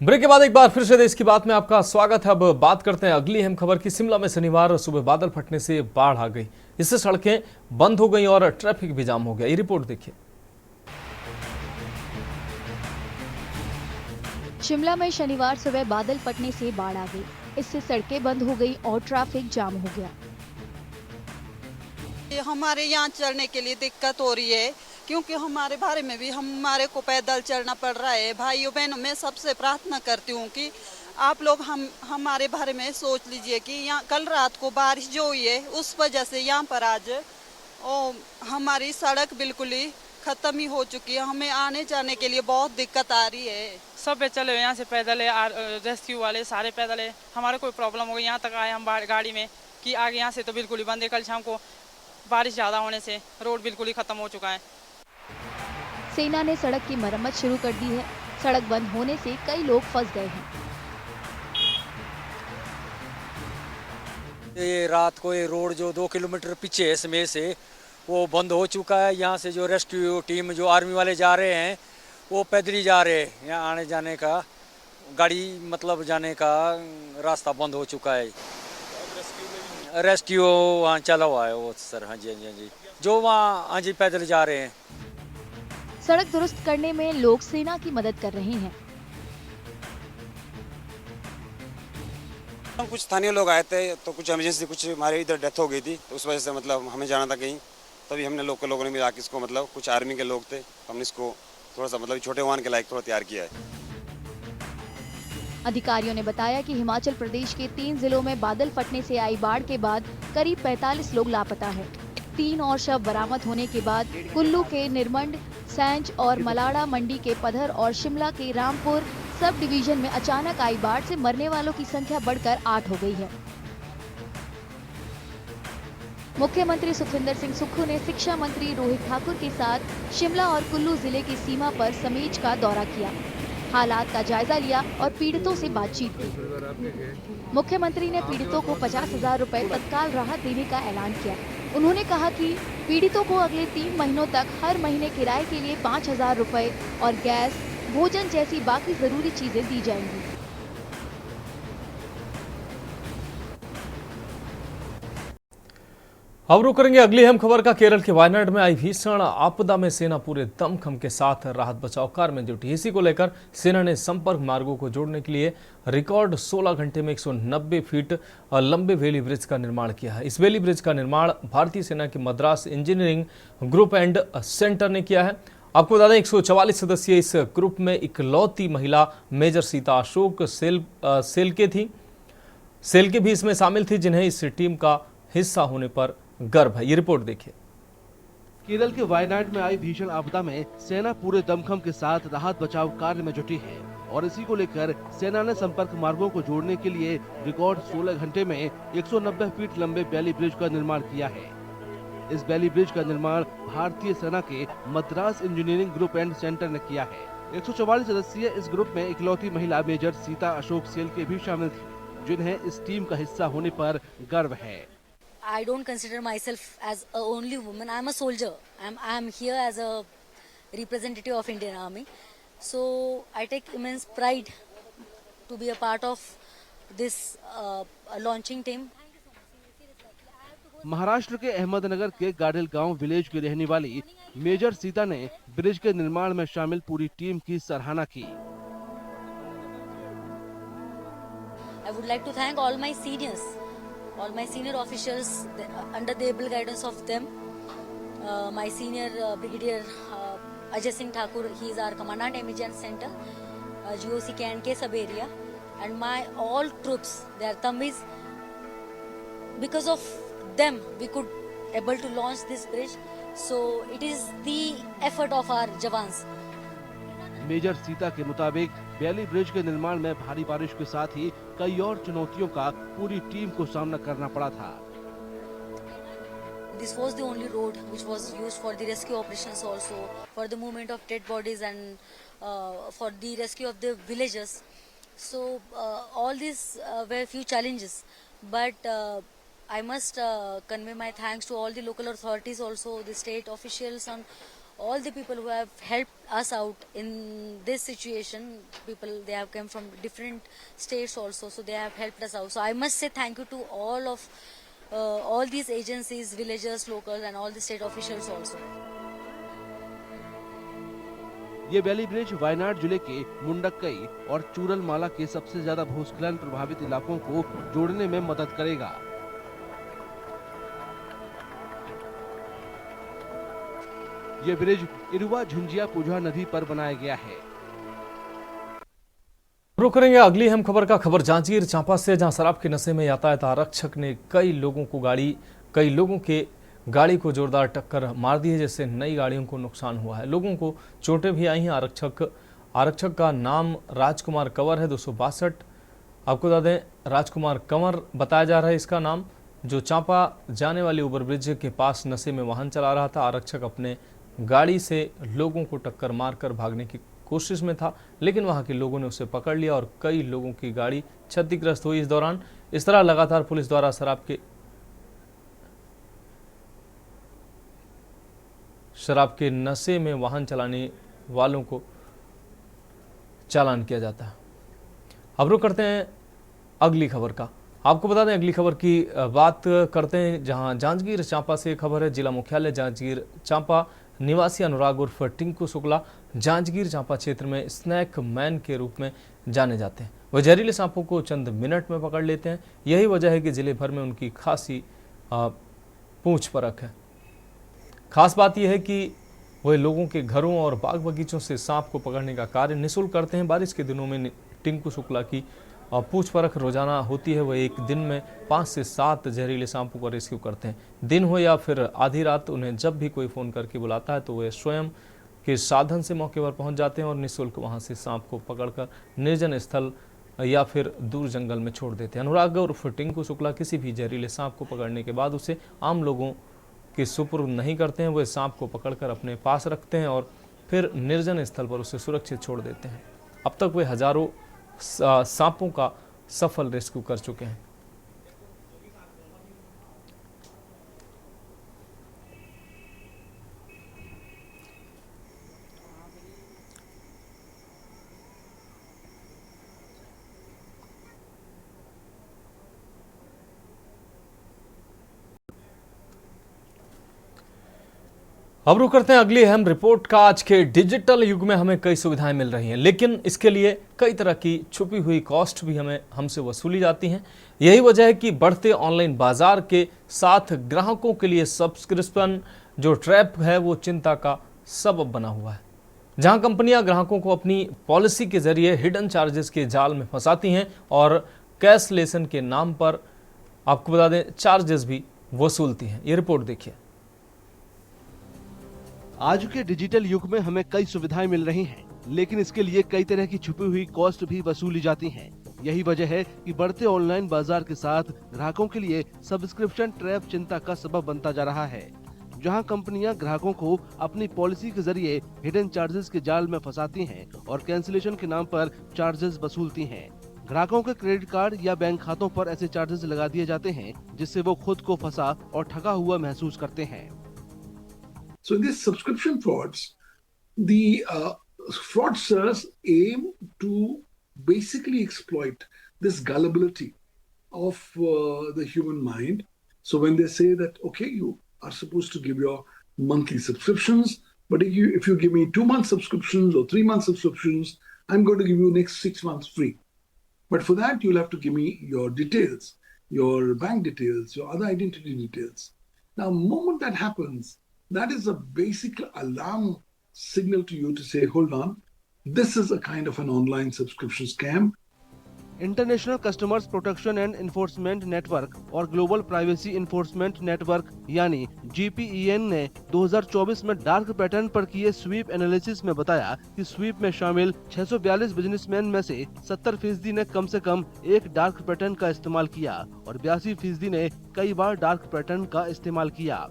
Break के बाद एक बार फिर से देश की बात में आपका स्वागत है। अब बात करते हैं अगली अहम खबर की। शिमला में शनिवार सुबह बादल फटने से बाढ़ आ गई। इससे सड़कें बंद हो गई और ट्रैफिक भी जाम हो गया। ये रिपोर्ट देखिए। शिमला में शनिवार सुबह बादल फटने से बाढ़ आ गई। इससे सड़कें बंद हो गई और ट्रैफिक जाम हो गया। हमारे यहाँ चलने के लिए दिक्कत हो रही है, क्योंकि हमारे बारे में भी हमारे को पैदल चलना पड़ रहा है। भाइयों बहनों, मैं सबसे प्रार्थना करती हूँ कि आप लोग हमारे बारे में सोच लीजिए कि यहाँ कल रात को बारिश जो हुई है उस वजह से यहाँ पर आज हमारी सड़क बिल्कुल ही खत्म ही हो चुकी है। हमें आने जाने के लिए बहुत दिक्कत आ रही है। सब चले यहाँ से पैदल है, रेस्क्यू वाले सारे पैदल है। हमारे कोई प्रॉब्लम हो गई, यहाँ तक आए हम गाड़ी में कि आगे यहाँ से तो बिल्कुल ही बंद है। कल शाम को बारिश ज़्यादा होने से रोड बिल्कुल ही खत्म हो चुका है। सेना ने सड़क की मरम्मत शुरू कर दी है। सड़क बंद होने से कई लोग फंस गए हैं। ये रात को ये रोड जो 2 किलोमीटर पीछे है इसमें से वो बंद हो चुका है। यहाँ से जो रेस्क्यू टीम जो आर्मी वाले जा रहे हैं वो पैदल ही जा रहे हैं। यहाँ आने जाने का गाड़ी मतलब जाने का रास्ता बंद हो चुका है। रेस्क्यू वहाँ चला हुआ है वो सर। हाँ जी, हाँ जी, जो वहाँ हाँ जी पैदल जा रहे हैं। सड़क दुरुस्त करने में लोग सेना की मदद कर रहे हैं। हम कुछ स्थानीय लोग आए थे तो कुछ इमरजेंसी, कुछ हमारे इधर डेथ हो गई थी तो उस वजह से मतलब हमें जाना था कहीं। तभी हमने लोगों ने मिला के इसको मतलब कुछ आर्मी के लोग थे, हमने इसको थोड़ा सा मतलब छोटे वाहन के लायक थोड़ा तैयार किया है। अधिकारियों ने बताया कि हिमाचल प्रदेश के 3 जिलों में बादल फटने से आई बाढ़ के बाद करीब 45 लोग लापता है। 3 और शव बरामद होने के बाद कुल्लू के निरमंड, सैंज और मलाड़ा, मंडी के पधर और शिमला के रामपुर सब डिवीजन में अचानक आई बाढ़ से मरने वालों की संख्या बढ़कर 8 हो गई है। मुख्यमंत्री सुखविंदर सिंह सुक्खू ने शिक्षा मंत्री रोहित ठाकुर के साथ शिमला और कुल्लू जिले की सीमा पर समेज का दौरा किया, हालात का जायजा लिया और पीड़ितों से बातचीत की। मुख्यमंत्री ने पीड़ितों को 50,000 रुपए तत्काल राहत देने का ऐलान किया। उन्होंने कहा कि पीड़ितों को अगले 3 महीनों तक हर महीने किराए के लिए 5,000 रुपए और गैस, भोजन जैसी बाकी जरूरी चीजें दी जाएंगी। अब रुक करेंगे अगली अहम खबर का। केरल के वायनाड में आई भीषण आपदा में सेना पूरे दमखम के साथ राहत बचाव कार्य में जुटी। इसी को लेकर सेना ने संपर्क मार्गों को जोड़ने के लिए रिकॉर्ड 16 घंटे में 190 फीट लंबे वेली ब्रिज का निर्माण किया है। इस वेली ब्रिज का निर्माण भारतीय सेना के Madras engineering group and centre ने किया है। आपको बता दें 144 सदस्यीय इस ग्रुप में इकलौती महिला मेजर सीता अशोक सेल्के भी इसमें शामिल थी, जिन्हें इस टीम का हिस्सा होने पर गर्व है। ये रिपोर्ट देखिए। केरल के वायनाड में आई भीषण आपदा में सेना पूरे दमखम के साथ राहत बचाव कार्य में जुटी है और इसी को लेकर सेना ने संपर्क मार्गों को जोड़ने के लिए रिकॉर्ड 16 घंटे में 190 फीट लंबे बैली ब्रिज का निर्माण किया है। इस बैली ब्रिज का निर्माण भारतीय सेना के Madras engineering group and centre ने किया है। 144 सदस्यीय इस ग्रुप में इकलौती महिला मेजर सीता अशोक सेल्के भी शामिल थी, जिन्हें इस टीम का हिस्सा होने पर गर्व है। I don't consider myself as a only woman. I'm a soldier. I'm here as a representative of Indian Army. So I take immense pride to be a part of this launching team. Maharashtra के अहमदनगर के गाडेल गांव village की रहने वाली major Sita ने bridge के निर्माण में शामिल पूरी टीम की सराहना की। I would like to thank all my seniors. All my senior officials, under the able guidance of them, my senior brigadier Ajay Singh Thakur, he is our commandant Emergency Center, GOC KNK sub area, and my all troops, they are Thamis. Because of them, we could able to launch this bridge. So it is the effort of our jawans. Major Sita के मुताबिक बैली bridge के निर्माण में भारी बारिश के साथ ही कई और चुनौतियों का पूरी टीम को सामना करना पड़ा था। This was the only road which was used for the rescue operations, also for the movement of dead bodies and for the rescue of the villagers. So all these were few challenges, but I must convey my thanks to all the local authorities, also the state officials, and all the people who have helped us out in this situation. People, they have come from different states also, so they have helped us out. So I must say thank you to all these agencies, villagers, locals, and all the state officials also. ये valley bridge Wayanad जिले के मुंडक्कई और चूरलमाला के सबसे ज्यादा भूस्खलन प्रभावित इलाकों को जोड़ने में मदद करेगा। ये ब्रिज इरुवा झुंझिया पुझा नदी पर बनाया गया है। रुक करेंगे अगली अहम खबर का। खबर जांजगीर चांपा से, जहां शराब के नशे में यातायात आरक्षक ने कई लोगों के गाड़ी को जोरदार टक्कर मार दी है, जिससे नई गाड़ियों को नुकसान हुआ है। लोगों को चोटें भी आई हैं। आरक्षक का नाम राजकुमार कंवर है, 262। आपको बता दें, राजकुमार कंवर बताया जा रहा है इसका नाम, जो चांपा जाने वाली ओवरब्रिज के पास नशे में वाहन चला रहा था। आरक्षक अपने गाड़ी से लोगों को टक्कर मारकर भागने की कोशिश में था, लेकिन वहां के लोगों ने उसे पकड़ लिया और कई लोगों की गाड़ी क्षतिग्रस्त हुई। इस दौरान इस तरह लगातार पुलिस द्वारा शराब के नशे में वाहन चलाने वालों को चालान किया जाता है। अब रुक करते हैं अगली खबर का। आपको बता दें, अगली खबर की बात करते हैं, जहां जांजगीर चांपा से खबर है। जिला मुख्यालय जांजगीर चांपा निवासी अनुराग उर्फ टिंकू शुक्ला जांजगीर चांपा क्षेत्र में स्नैक मैन के रूप में जाने जाते हैं। वह जहरीले सांपों को चंद मिनट में पकड़ लेते हैं। यही वजह है कि जिले भर में उनकी खासी पूछ परख है। खास बात यह है कि वह लोगों के घरों और बाग बगीचों से सांप को पकड़ने का कार्य निःशुल्क करते हैं। बारिश के दिनों में टिंकू शुक्ला की पूछ परख रोजाना होती है। वह एक दिन में 5 से 7 जहरीले सांपों को रेस्क्यू करते हैं। दिन हो या फिर आधी रात, उन्हें जब भी कोई फ़ोन करके बुलाता है तो वे स्वयं के साधन से मौके पर पहुंच जाते हैं और निःशुल्क वहां से सांप को पकड़कर निर्जन स्थल या फिर दूर जंगल में छोड़ देते हैं। अनुराग उर्फ टिंकू शुक्ला किसी भी जहरीले सांप को पकड़ने के बाद उसे आम लोगों के सुपुर्द नहीं करते हैं। वे सांप को पकड़कर अपने पास रखते हैं और फिर निर्जन स्थल पर उसे सुरक्षित छोड़ देते हैं। अब तक वे हजारों सांपों का सफल रेस्क्यू कर चुके हैं। अब रुक करते हैं अगली अहम रिपोर्ट का। आज के डिजिटल युग में हमें कई सुविधाएं मिल रही हैं, लेकिन इसके लिए कई तरह की छुपी हुई कॉस्ट भी हमसे वसूली जाती हैं। यही वजह है कि बढ़ते ऑनलाइन बाजार के साथ ग्राहकों के लिए सब्सक्रिप्शन जो ट्रैप है वो चिंता का सबब बना हुआ है। जहां कंपनियां ग्राहकों को अपनी पॉलिसी के जरिए हिडन चार्जेस के जाल में फंसाती हैं और कैशलेसन के नाम पर, आपको बता दें, चार्जेस भी वसूलती हैं। ये रिपोर्ट देखिए। आज के डिजिटल युग में हमें कई सुविधाएं मिल रही हैं, लेकिन इसके लिए कई तरह की छुपी हुई कॉस्ट भी वसूली जाती हैं। यही वजह है कि बढ़ते ऑनलाइन बाजार के साथ ग्राहकों के लिए सब्सक्रिप्शन ट्रैप चिंता का सबब बनता जा रहा है। जहां कंपनियां ग्राहकों को अपनी पॉलिसी के जरिए हिडन चार्जेस के जाल में फंसाती हैं और कैंसिलेशन के नाम पर चार्जेस वसूलती हैं। ग्राहकों के क्रेडिट कार्ड या बैंक खातों पर ऐसे चार्जेस लगा दिए जाते हैं, जिससे वो खुद को फंसा और ठगा हुआ महसूस करते हैं। So in these subscription frauds, the fraudsters aim to basically exploit this gullibility of the human mind. So when they say that, okay, you are supposed to give your monthly subscriptions, but if you give me 2-month subscriptions or 3-month subscriptions, I'm going to give you next 6 months free. But for that, you'll have to give me your details, your bank details, your other identity details. Now, the moment that happens, that is a basic alarm signal to you to say, hold on, this is a kind of an online subscription scam. International customers protection and enforcement network और global privacy enforcement network यानी GPEN ने 2024 में dark pattern पर किए sweep analysis में बताया कि SVEEP में शामिल 642 बिजनेसमैन में से 70% ने कम से कम एक डार्क पैटर्न का इस्तेमाल किया और 82% ने कई बार डार्क पैटर्न का इस्तेमाल किया।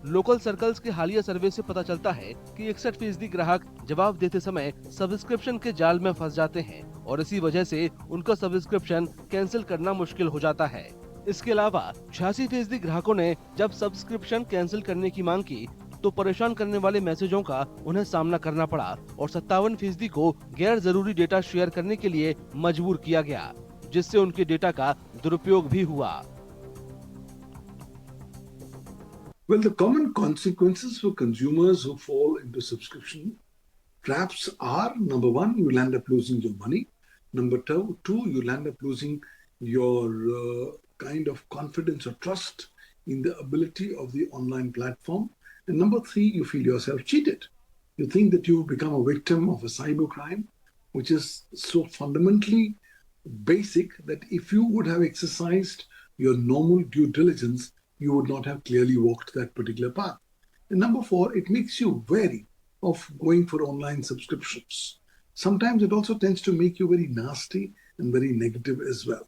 लोकल सर्कल्स के हालिया सर्वे से पता चलता है कि 61% ग्राहक जवाब देते समय सब्सक्रिप्शन के जाल में फंस जाते हैं और इसी वजह से उनका सब्सक्रिप्शन कैंसिल करना मुश्किल हो जाता है। इसके अलावा 86% ग्राहकों ने जब सब्सक्रिप्शन कैंसिल करने की मांग की तो परेशान करने वाले मैसेजों का उन्हें सामना करना पड़ा और 57% को गैर जरूरी डेटा शेयर करने के लिए मजबूर किया गया, जिससे उनके डेटा का दुरुपयोग भी हुआ। Well, the common consequences for consumers who fall into subscription traps are, number one, you'll end up losing your money. Number two, you'll end up losing your kind of confidence or trust in the ability of the online platform. And number three, you feel yourself cheated. You think that you've become a victim of a cybercrime, which is so fundamentally basic that if you would have exercised your normal due diligence, you would not have clearly walked that particular path. And number four, it makes you wary of going for online subscriptions. Sometimes it also tends to make you very nasty and very negative as well.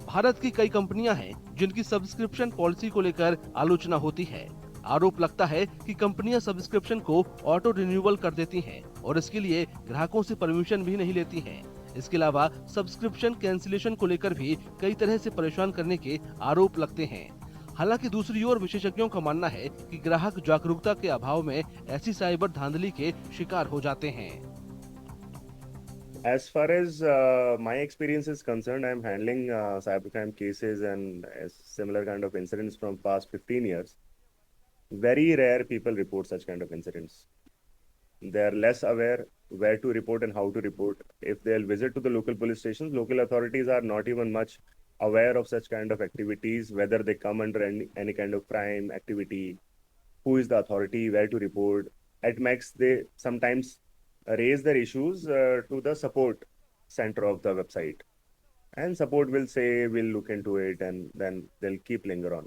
Bharat की कई कंपनियां हैं जिनकी subscription policy को लेकर आलोचना होती है। आरोप लगता है कि कंपनियां सब्सक्रिप्शन को ऑटो रिन्यूअल कर देती हैं और इसके लिए ग्राहकों से परमिशन भी नहीं लेती हैं। इसके अलावा सब्सक्रिप्शन कैंसिलेशन को लेकर भी कई तरह से परेशान करने के आरोप लगते हैं। हालांकि दूसरी ओर विशेषज्ञों का मानना है कि ग्राहक जागरूकता के अभाव में ऐसी साइबर धांधली के शिकार हो जाते हैं। As far as my experience is concerned, I am handling cybercrime cases and similar kind of incidents from past 15 years. Very rare people report such kind of incidents. They are less aware where to report and how to report. If they'll visit to the local police stations, local authorities are not even much aware of such kind of activities, whether they come under any kind of crime activity, who is the authority, where to report. At max, they sometimes raise their issues to the support center of the website, and support will say we'll look into it, and then they'll keep linger on.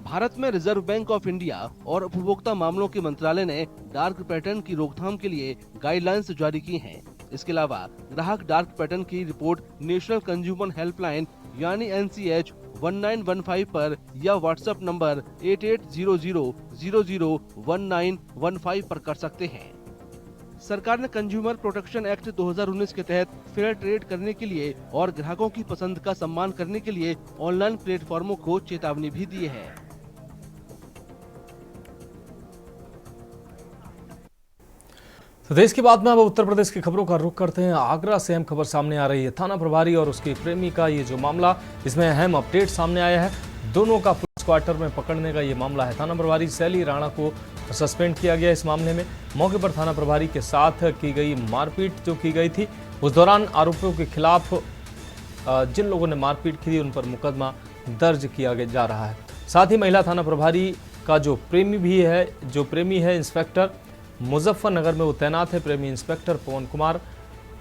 Bharat में reserve bank of India और उपभोक्ता मामलों के मंत्रालय ने dark pattern की रोकथाम के लिए गाइडलाइंस जारी की हैं। इसके अलावा ग्राहक डार्क पैटर्न की रिपोर्ट नेशनल कंज्यूमर हेल्पलाइन यानी NCH 1915 पर या व्हाट्सएप नंबर 8800001915 पर कर सकते हैं। सरकार ने कंज्यूमर प्रोटेक्शन एक्ट 2019 के तहत फेयर ट्रेड करने के लिए और ग्राहकों की पसंद का सम्मान करने के लिए ऑनलाइन प्लेटफॉर्मों को चेतावनी भी दी है। तो देश की बात में अब उत्तर प्रदेश की खबरों का रुख करते हैं। आगरा से अहम खबर सामने आ रही है। थाना प्रभारी और उसकी प्रेमी का ये जो मामला, इसमें अहम अपडेट सामने आया है। दोनों का पुलिस क्वार्टर में पकड़ने का ये मामला है। थाना प्रभारी शैली राणा को सस्पेंड किया गया इस मामले में। मौके पर थाना प्रभारी के साथ की गई मारपीट जो की गई थी, उस दौरान आरोपियों के खिलाफ जिन लोगों ने मारपीट की थी उन पर मुकदमा दर्ज किया जा रहा है। साथ ही महिला थाना प्रभारी का जो प्रेमी है इंस्पेक्टर मुजफ्फरनगर में वो तैनात है, प्रेमी इंस्पेक्टर पवन कुमार,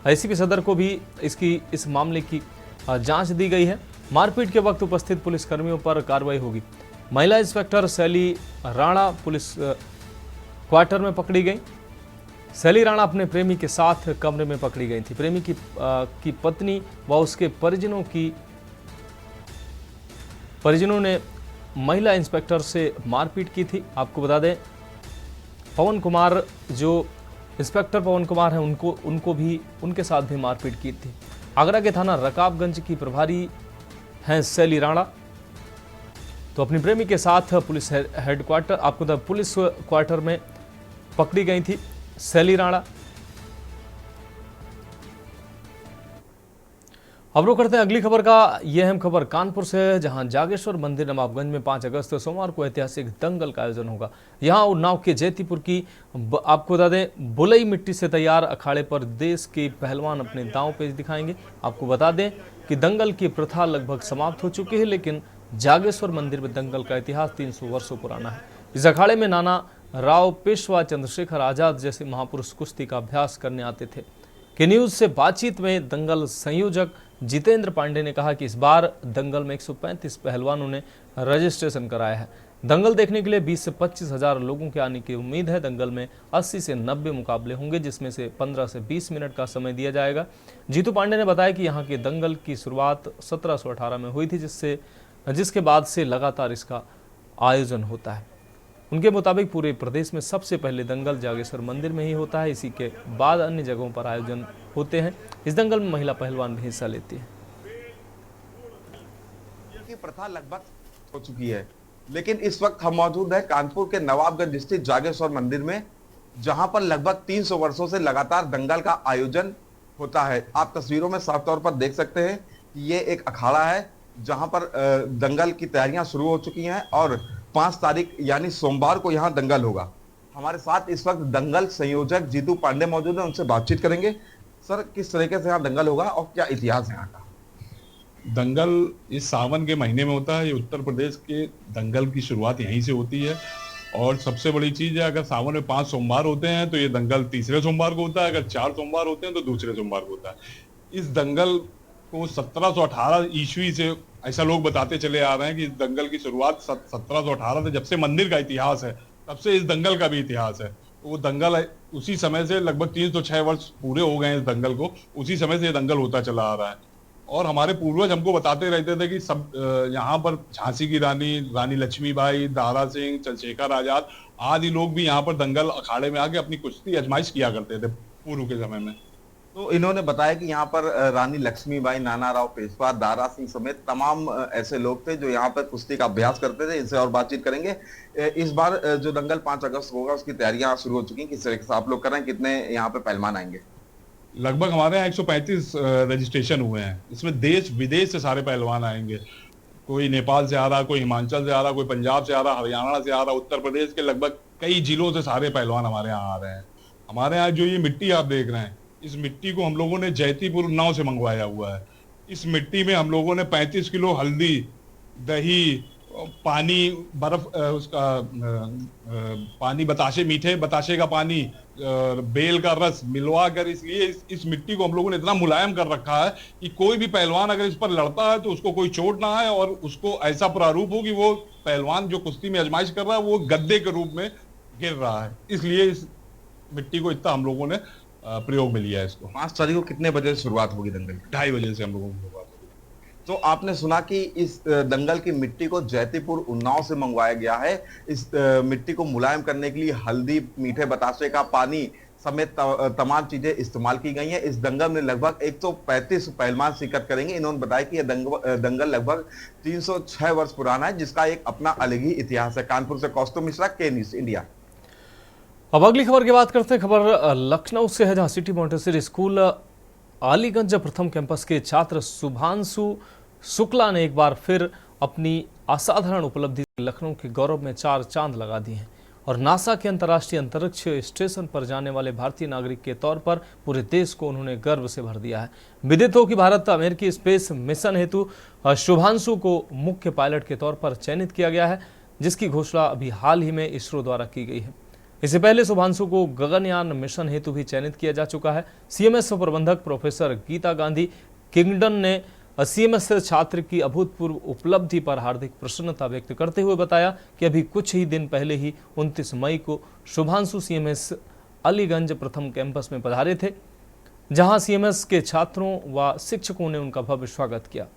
ACP सदर को भी इस मामले की जांच दी गई है। मारपीट के वक्त उपस्थित पुलिस कर्मियों पर कार्रवाई होगी। महिला इंस्पेक्टर शैली राणा पुलिस क्वार्टर में पकड़ी गई। शैली राणा अपने प्रेमी के साथ कमरे में पकड़ी गई थी। प्रेमी की पत्नी व उसके परिजनों ने महिला इंस्पेक्टर से मारपीट की थी। आपको बता दें, पवन कुमार जो इंस्पेक्टर पवन कुमार हैं उनके साथ भी मारपीट की थी। आगरा के थाना रकाबगंज की प्रभारी हैं शैली राणा। तो अपनी प्रेमी के साथ पुलिस हेडक्वार्टर पुलिस क्वार्टर में पकड़ी गई थी शैली राणा। अब रुक करते हैं अगली खबर का। यह अहम खबर कानपुर से है, जहां जागेश्वर मंदिर नवाबगंज में 5 अगस्त सोमवार को ऐतिहासिक दंगल का आयोजन होगा। यहां उन्नाव के जैतीपुर की आपको बता दें बुलई मिट्टी से तैयार अखाड़े पर देश के पहलवान अपने दांव पेच दिखाएंगे। आपको बता दें कि दंगल की प्रथा लगभग समाप्त हो चुकी है, लेकिन जागेश्वर मंदिर में दंगल का इतिहास 300 वर्षों पुराना है। इस अखाड़े में नाना राव पेशवा, चंद्रशेखर आजाद जैसे महापुरुष कुश्ती का अभ्यास करने आते थे। के न्यूज से बातचीत में दंगल संयोजक जितेंद्र पांडे ने कहा कि इस बार दंगल में 135 पहलवानों ने रजिस्ट्रेशन कराया है। दंगल देखने के लिए 20 से 25 हजार लोगों के आने की उम्मीद है। दंगल में 80 से 90 मुकाबले होंगे, जिसमें से 15 से 20 मिनट का समय दिया जाएगा। जीतू पांडे ने बताया कि यहाँ के दंगल की शुरुआत 1718 में हुई थी, जिसके बाद से लगातार इसका आयोजन होता है। उनके मुताबिक पूरे प्रदेश में सबसे पहले दंगल जागेश्वर मंदिर में ही होता है। इसी के बाद अन्य जगहों पर आयोजन होते हैं। इस दंगल में महिला पहलवान भी हिस्सा लेती है। प्रथा लगभग हो चुकी है, लेकिन इस वक्त हम मौजूद हैं कानपुर के नवाबगंज स्थित जागेश्वर मंदिर में, जहां पर लगभग 300 वर्षों से लगातार दंगल का आयोजन होता है। आप तस्वीरों में साफ तौर पर देख सकते हैं कि ये एक अखाड़ा है जहां पर दंगल की तैयारियां शुरू हो चुकी हैं और 5 तारीख यानी सोमवार को यहां दंगल होगा। हमारे साथ इस वक्त दंगल संयोजक जीतू पांडे मौजूद हैं, उनसे बातचीत करेंगे। सर, किस तरीके से यहाँ दंगल होगा और क्या इतिहास है यहाँ का? दंगल इस सावन के महीने में होता है। ये उत्तर प्रदेश के दंगल की शुरुआत यहीं से होती है और सबसे बड़ी चीज है, अगर सावन में 5 सोमवार होते हैं तो ये दंगल तीसरे सोमवार को होता है, अगर 4 सोमवार होते हैं तो दूसरे सोमवार को होता है। इस दंगल को 1718 ईस्वी से ऐसा लोग बताते चले आ रहे हैं कि इस दंगल की शुरुआत 1718 से, जब से मंदिर का इतिहास है तब से इस दंगल का भी इतिहास है। वो दंगल उसी समय से लगभग 306 वर्ष पूरे हो गए इस दंगल को, उसी समय से ये दंगल होता चला आ रहा है। और हमारे पूर्वज हमको बताते रहते थे कि सब यहाँ पर झांसी की रानी लक्ष्मीबाई, दारा सिंह, चंद्रशेखर आजाद आदि लोग भी यहाँ पर दंगल अखाड़े में आके अपनी कुश्ती आजमाइश किया करते थे पूर्व के समय में। तो इन्होंने बताया कि यहाँ पर रानी लक्ष्मीबाई, नानाराव पेशवा, दारा सिंह समेत तमाम ऐसे लोग थे जो यहाँ पर कुश्ती का अभ्यास करते थे। इनसे और बातचीत करेंगे। इस बार जो दंगल 5 अगस्त को होगा उसकी तैयारियां शुरू हो चुकी हैं, किस तरीके से आप लोग कर रहे हैं? कितने यहाँ पे पहलवान आएंगे? लगभग हमारे यहाँ 135 रजिस्ट्रेशन हुए हैं। इसमें देश विदेश से सारे पहलवान आएंगे। कोई नेपाल से आ रहा, कोई हिमाचल से आ रहा, कोई पंजाब से आ रहा, हरियाणा से आ रहा, उत्तर प्रदेश के लगभग कई जिलों से सारे पहलवान हमारे यहाँ आ रहे हैं। हमारे यहाँ जो ये मिट्टी आप देख रहे हैं, इस मिट्टी को हम लोगों ने जैतीपुर उन्नाव से मंगवाया हुआ है। इस मिट्टी में हम लोगों ने 35 किलो हल्दी, दही, पानी, बर्फ, उसका पानी, बताशे, मीठे बताशे का पानी, बेल का रस मिलवा कर, इसलिए इस मिट्टी को हम लोगों ने इतना मुलायम कर रखा है कि कोई भी पहलवान अगर इस पर लड़ता है तो उसको कोई चोट ना आए और उसको ऐसा प्रारूप हो कि वो पहलवान जो कुश्ती में आजमाइश कर रहा है वो गद्दे के रूप में गिर रहा है। इसलिए इस मिट्टी को इतना हम लोगों ने प्रयोग में लिया है इसको। 5 तारीख को कितने बजे से शुरुआत होगी दंगल? 2:30 बजे से हम लोगों की शुरुआत होगी। तो आपने सुना कि इस दंगल की मिट्टी को जैतीपुर उन्नाव से मंगवाया गया है। इस मिट्टी को मुलायम करने के लिए हल्दी, मीठे बताशे का पानी समेत तमाम चीजें इस्तेमाल की गई हैं। इस दंगल में लगभग 135 पहलवान शिरकत करेंगे। इन्होंने बताया कि यह दंगल लगभग 306 वर्ष पुराना है, जिसका एक अपना अलग ही इतिहास है। कानपुर से कौस्तुभ मिश्रा, के न्यूज़ इंडिया। अब अगली खबर की बात करते हैं। खबर लखनऊ से है, जहां सिटी मॉन्टेसरी स्कूल अलीगंज प्रथम कैंपस के छात्र शुभांशु शुक्ला ने एक बार फिर अपनी असाधारण उपलब्धि से लखनऊ के गौरव में 4 चांद लगा दिए हैं और नासा के अंतर्राष्ट्रीय अंतरिक्ष स्टेशन पर जाने वाले भारतीय नागरिक के तौर पर पूरे देश को उन्होंने गर्व से भर दिया है। विदित हो कि भारत अमेरिकी स्पेस मिशन हेतु शुभांशु को मुख्य पायलट के तौर पर चयनित किया गया है, जिसकी घोषणा अभी हाल ही में इसरो द्वारा की गई है। इससे पहले शुभांशु को गगनयान मिशन हेतु भी चयनित किया जा चुका है। सीएमएस प्रबंधक प्रोफेसर गीता गांधी किंगडन ने सीएमएस छात्र की अभूतपूर्व उपलब्धि पर हार्दिक प्रसन्नता व्यक्त करते हुए बताया कि अभी कुछ ही दिन पहले ही 29 मई को शुभांशु सीएमएस अलीगंज प्रथम कैंपस में पधारे थे, जहां सीएमएस के छात्रों व शिक्षकों ने उनका भव्य स्वागत किया।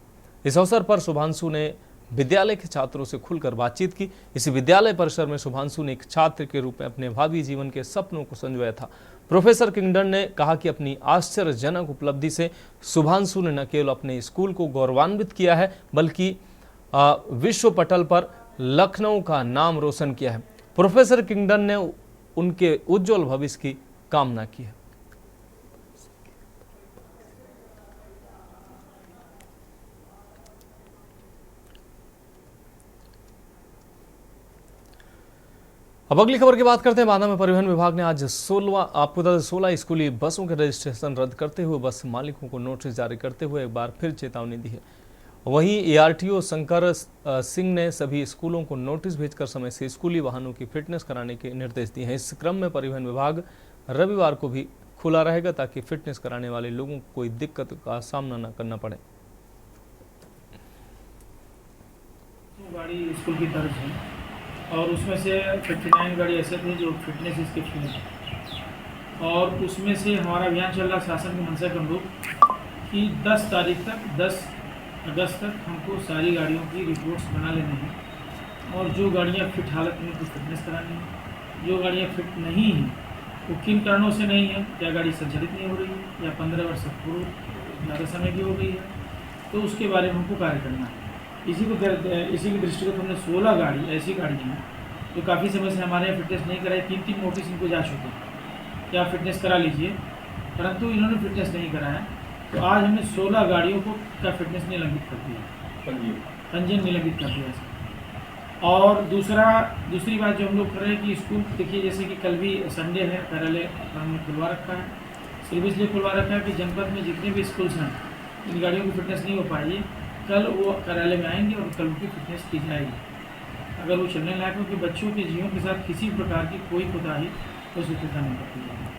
इस अवसर पर शुभांशु ने विद्यालय के छात्रों से खुलकर बातचीत की। इसी विद्यालय परिसर में शुभांशु ने एक छात्र के रूप में अपने भावी जीवन के सपनों को संजोया था। प्रोफेसर किंगडन ने कहा कि अपनी आश्चर्यजनक उपलब्धि से शुभांशु ने न केवल अपने स्कूल को गौरवान्वित किया है, बल्कि विश्व पटल पर लखनऊ का नाम रोशन किया है। प्रोफेसर किंगडन ने उनके उज्जवल भविष्य की कामना की है। अब अगली खबर की बात करते हैं। बांदा में परिवहन विभाग ने आज 16 स्कूली बसों के रजिस्ट्रेशन रद्द करते हुए बस मालिकों को नोटिस जारी करते हुए एक बार फिर चेतावनी दी है। वहीं एआरटीओ शंकर सिंह ने सभी स्कूलों को नोटिस भेजकर समय से स्कूली वाहनों की फिटनेस कराने के निर्देश दिए हैं। इस क्रम में परिवहन विभाग रविवार को भी खुला रहेगा ताकि फिटनेस कराने वाले लोगों को कोई दिक्कत का सामना न करना पड़े। गाड़ी स्कूल की तरफ है और उसमें से 59 गाड़ी ऐसे थे जो फिटनेस इसके फेल है और उसमें से हमारा अभियान चल रहा शासन की मंशा के अनुरूप कि 10 तारीख तक 10 अगस्त तक हमको सारी गाड़ियों की रिपोर्ट्स बना लेने हैं और जो गाड़ियाँ फिट हालत में तो फिटनेस करानी है, जो गाड़ियाँ फिट नहीं हैं वो किन कारणों से नहीं है, क्या गाड़ी संचालित नहीं हो रही है या 15 वर्ष से पूर्व ज़्यादा समय की हो गई है, तो उसके बारे में हमको कार्य करना है। इसी के दृष्टिगत हमने 16 गाड़ी ऐसी गाड़ियाँ हैं जो काफ़ी समय से हमारे यहाँ फिटनेस नहीं कराई। 3 नोटिस इनको जा चुके हैं कि आप फिटनेस करा लीजिए, परंतु इन्होंने फिटनेस नहीं कराया। तो आज हमने 16 गाड़ियों को का फिटनेस निलंबित कर दिया, पंजीयन निलंबित कर दिया इसका। और दूसरी बात जो हम लोग कर रहे हैं कि स्कूल देखिए, जैसे कि कल भी संडे है, कार्यालय हमने खुलवा रखा है। सिर्फ इसलिए खुलवा रखा है कि जनपद में जितने भी स्कूल्स हैं इन गाड़ियों की फिटनेस नहीं हो पाई, कल वो कार्यालय में आएंगे और कल उनकी फिटनेस की जाएगी। अगर वो चलने लायक हो कि बच्चों के जीवन के साथ किसी प्रकार की कोई कोताही तो स्वीकृता नहीं करती जाएगी।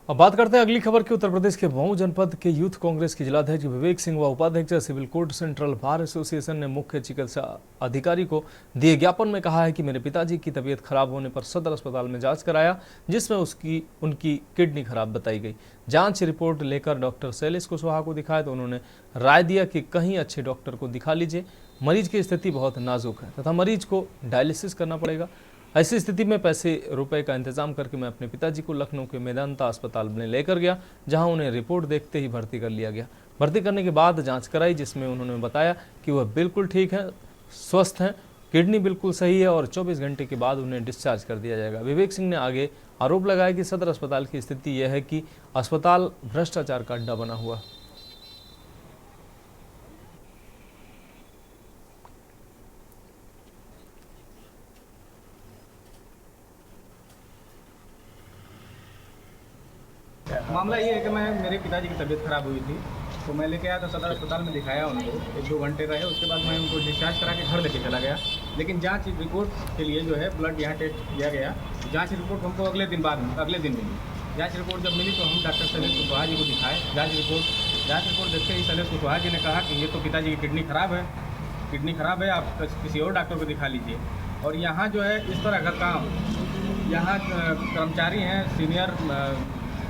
अब बात करते हैं अगली खबर की। उत्तर प्रदेश के मऊ जनपद के यूथ कांग्रेस के जिलाध्यक्ष विवेक सिंह व उपाध्यक्ष civil court central bar association ने मुख्य चिकित्सा अधिकारी को दिए ज्ञापन में कहा है कि मेरे पिताजी की तबीयत खराब होने पर सदर अस्पताल में जांच कराया, जिसमें उनकी किडनी खराब बताई गई। जांच रिपोर्ट लेकर डॉक्टर शैलेश कुशवाहा को दिखाया तो उन्होंने राय दिया कि कहीं अच्छे डॉक्टर को दिखा लीजिए, मरीज की स्थिति बहुत नाजुक है तथा मरीज को डायलिसिस करना पड़ेगा। ऐसी स्थिति में पैसे रुपए का इंतजाम करके मैं अपने पिताजी को लखनऊ के मेदांता अस्पताल में लेकर गया, जहां उन्हें रिपोर्ट देखते ही भर्ती कर लिया गया। भर्ती करने के बाद जांच कराई, जिसमें उन्होंने बताया कि वह बिल्कुल ठीक हैं, स्वस्थ हैं, किडनी बिल्कुल सही है और 24 घंटे के बाद उन्हें डिस्चार्ज कर दिया जाएगा। विवेक सिंह ने आगे आरोप लगाया कि सदर अस्पताल की स्थिति यह है कि अस्पताल भ्रष्टाचार का अड्डा बना हुआ। मामला ये है कि मेरे पिताजी की तबीयत खराब हुई थी, तो मैं लेके आया था सदर अस्पताल में, दिखाया उनको, 1-2 घंटे रहे। उसके बाद मैं उनको डिस्चार्ज करा के घर लेके चला गया। लेकिन जांच रिपोर्ट के लिए जो है ब्लड यहाँ टेस्ट किया गया। जांच रिपोर्ट हमको अगले दिन मिली। जांच रिपोर्ट जब मिली तो हम डॉक्टर शैलेश कुशवाहा जी को दिखाए। जांच रिपोर्ट देखते ही शैलेश कुशवाहा जी ने कहा कि ये तो पिताजी की किडनी खराब है, आप किसी और डॉक्टर को दिखा लीजिए। और यहाँ जो है इस तरह का काम, यहाँ कर्मचारी हैं, सीनियर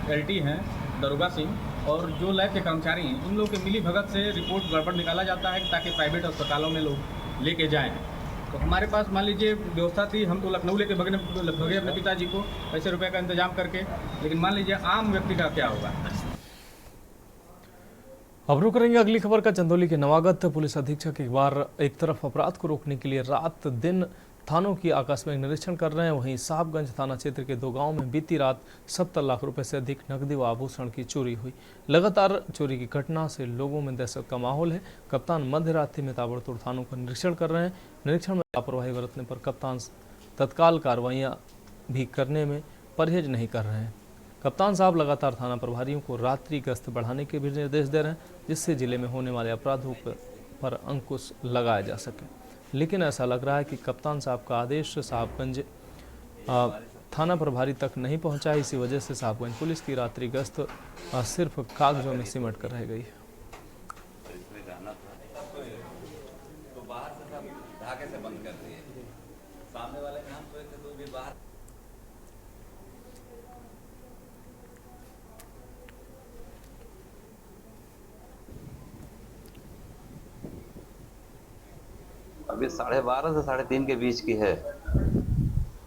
LT हैं दरोगा सिंह, और जो लैब के कर्मचारी हैं, उन लोगों के मिली भगत से रिपोर्ट गड़बड़ निकाला जाता है ताकि प्राइवेट अस्पतालों में लोग लेके जाएं। तो हमारे पास मान लीजिए व्यवस्था थी, हम तो लखनऊ लेके भगे अपने पिताजी को पैसे रुपए का इंतजाम करके। लेकिन मान लीजिए आम व्यक्ति का क्या होगा। अब रुक करेंगे अगली खबर का। चंदौली के नवागत पुलिस अधीक्षक एक तरफ अपराध को रोकने के लिए रात दिन थानों की आकस्मिक निरीक्षण कर रहे हैं, वहीं साहबगंज थाना क्षेत्र के 2 गांव में बीती रात 70 लाख रुपए से अधिक नकदी व आभूषण की चोरी हुई। लगातार चोरी की घटना से लोगों में दहशत का माहौल है। कप्तान मध्य रात्रि में ताबड़तोड़ थानों का निरीक्षण कर रहे हैं। निरीक्षण में लापरवाही बरतने पर कप्तान तत्काल कार्रवाइयां भी करने में परहेज नहीं कर रहे हैं। कप्तान साहब लगातार थाना प्रभारियों को रात्रि गश्त बढ़ाने के भी निर्देश दे रहे हैं, जिससे जिले में होने वाले अपराधों पर अंकुश लगाया जा सके। लेकिन ऐसा लग रहा है कि कप्तान साहब का आदेश साहबगंज थाना प्रभारी तक नहीं पहुंचा है। इसी वजह से साहबगंज पुलिस की रात्रि गश्त सिर्फ कागजों में सिमट कर रह गई है। अभी 12:30 से 3:30 के बीच की है।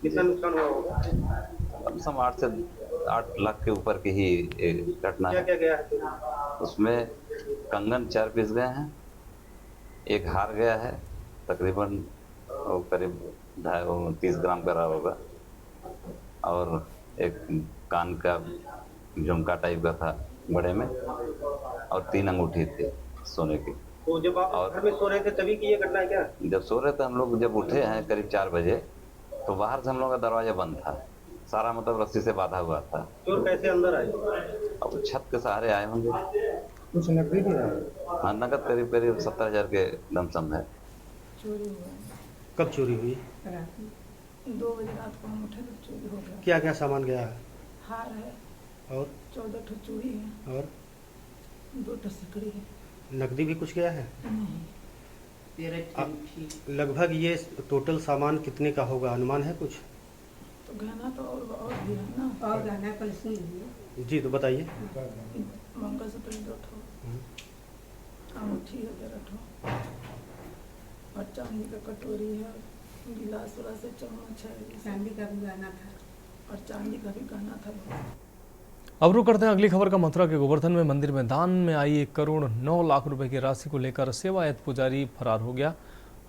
कितना नुकसान हुआ होगा? कम से कम 8 से 8 लाख के ऊपर की ही घटना है। क्या गया है? उसमें कंगन 4 पीस गए हैं, एक हार गया है, तकरीबन करीब 30 ग्राम का रहा होगा, और एक कान का झुमका टाइप का था बड़े में, और 3 अंगूठी थी सोने की। तो जब आप घर में सो रहे थे तभी की ये घटना है क्या? जब सो रहे थे हम लोग, जब उठे हैं करीब 4 बजे, तो बाहर से हम लोग का दरवाजा बंद था, सारा मतलब रस्सी से बांधा हुआ था। चोर कैसे अंदर आए? अब छत के सहारे आए होंगे। कुछ नकदी भी है? हाँ, नकद करीब 70,000 के लमसम है। चोरी हुआ। कब चोरी हुई? 2 बजे रात को हम उठे तो चोरी हो गया। क्या क्या सामान गया है? हार है और 14 ठो चूड़ी है और 2 ठो सिकड़ी है। नकदी भी कुछ गया है? नहीं। लगभग ये टोटल सामान कितने का होगा, अनुमान है कुछ? तो गहना तो और भी है ना, और गहना पैसे है जी, तो बताइए। मंगलसूत्र 2 ठो, अंगूठी 11 ठो, और चांदी का कटोरी है, गिलास वाला से चम्मच है, चांदी का भी गहना था और चांदी का भी गहना था। अब रुक करते हैं अगली खबर का। मथुरा के गोवर्धन में मंदिर में दान में आई 1 करोड़ 9 लाख रुपए की राशि को लेकर सेवायत पुजारी फरार हो गया।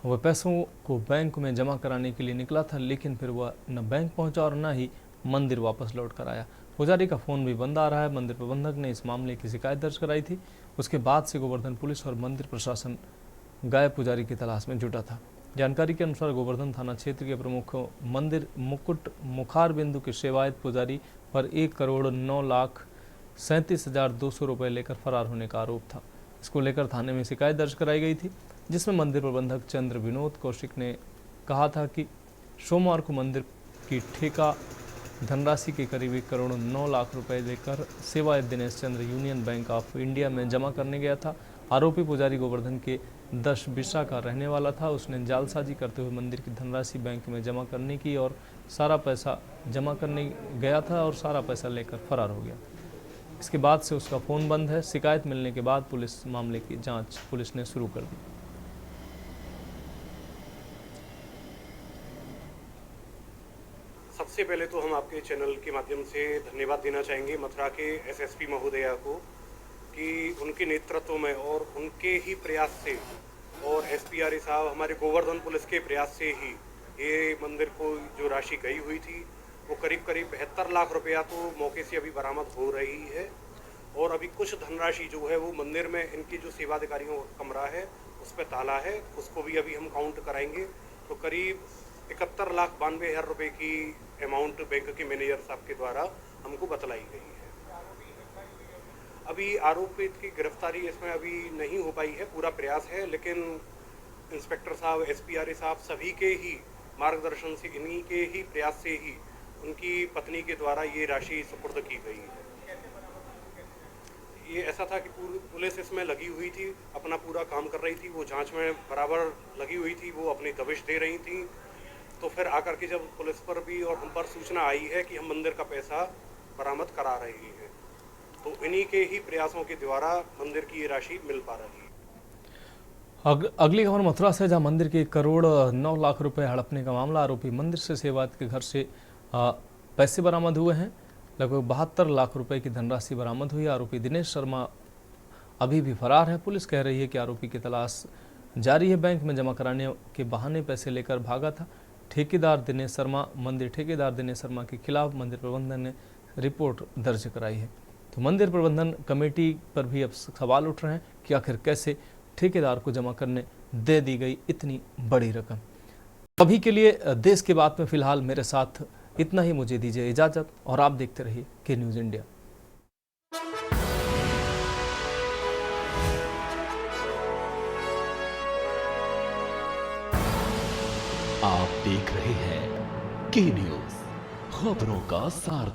वह पैसों को बैंक में जमा कराने के लिए निकला था, लेकिन फिर वह न बैंक पहुंचा और न ही मंदिर वापस लौट कर आया। पुजारी का फोन भी बंद आ रहा है। मंदिर प्रबंधक ने इस मामले की शिकायत दर्ज कराई थी। उसके बाद से गोवर्धन पुलिस और मंदिर प्रशासन गायब पुजारी की तलाश में जुटा था। जानकारी के अनुसार गोवर्धन थाना क्षेत्र के प्रमुख मंदिर मुकुट मुखार बिंदु के सेवायत पुजारी पर 1 करोड़ 9 लाख 37,200 रुपये लेकर फरार होने का आरोप था। इसको लेकर थाने में शिकायत दर्ज कराई गई थी, जिसमें मंदिर प्रबंधक चंद्र विनोद कौशिक ने कहा था कि सोमवार को मंदिर की ठेका धनराशि के करीब 1 करोड़ 9 लाख रुपए लेकर सेवायत Dinesh Chandra union bank of India में जमा करने गया था। आरोपी पुजारी गोवर्धन के 10 बिस्सा का रहने वाला था। उसने जालसाजी करते हुए मंदिर की धनराशि बैंक में जमा करने की और सारा पैसा जमा करने गया था और सारा पैसा लेकर फरार हो गया। इसके बाद से उसका फ़ोन बंद है। शिकायत मिलने के बाद पुलिस मामले की जांच पुलिस ने शुरू कर दी। सबसे पहले तो हम आपके चैनल के माध्यम से धन्यवाद देना चाहेंगे मथुरा के एसएसपी महोदया को कि उनके नेतृत्व में और उनके ही प्रयास से और एसपीआरए साहब हमारे गोवर्धन पुलिस के प्रयास से ही ये मंदिर को जो राशि गई हुई थी वो करीब 72 लाख रुपया तो मौके से अभी बरामद हो रही है। और अभी कुछ धनराशि जो है वो मंदिर में इनके जो सेवाधिकारियों का कमरा है उस पर ताला है, उसको भी अभी हम काउंट कराएंगे। तो करीब 71,92,000 रुपये की अमाउंट बैंक के मैनेजर साहब के द्वारा हमको बतलाई गई है। अभी आरोपित की गिरफ्तारी इसमें अभी नहीं हो पाई है, पूरा प्रयास है, लेकिन इंस्पेक्टर साहब, एसपीआरए साहब सभी के ही मार्गदर्शन से, इन्हीं के ही प्रयास से ही उनकी पत्नी के द्वारा ये राशि सुपुर्द की गई है। ये ऐसा था कि पुलिस इसमें लगी हुई थी, अपना पूरा काम कर रही थी, वो जांच में बराबर लगी हुई थी, वो अपनी दबिश दे रही थी। तो फिर आकर के जब पुलिस पर भी और हम पर सूचना आई है कि हम मंदिर का पैसा बरामद करा रहे हैं, तो इन्हीं के ही प्रयासों के द्वारा मंदिर की ये राशि मिल पा रही है। अगली खबर मथुरा से, जहां मंदिर के 1 करोड़ 9 लाख रुपए हड़पने का मामला। आरोपी मंदिर से सेवायत के घर से पैसे बरामद हुए हैं। लगभग 72 लाख रुपए की धनराशि बरामद हुई। आरोपी दिनेश शर्मा अभी भी फरार है। पुलिस कह रही है कि आरोपी की तलाश जारी है। बैंक में जमा कराने के बहाने पैसे लेकर भागा था। मंदिर ठेकेदार दिनेश शर्मा के खिलाफ मंदिर प्रबंधन ने रिपोर्ट दर्ज कराई है। तो मंदिर प्रबंधन कमेटी पर भी अब सवाल उठ रहे हैं कि आखिर कैसे ठेकेदार को जमा करने दे दी गई इतनी बड़ी रकम। अभी के लिए देश के बात में फिलहाल मेरे साथ इतना ही। मुझे दीजिए इजाजत और आप देखते रहिए के न्यूज़ इंडिया। आप देख रहे हैं के न्यूज़, खबरों का सार।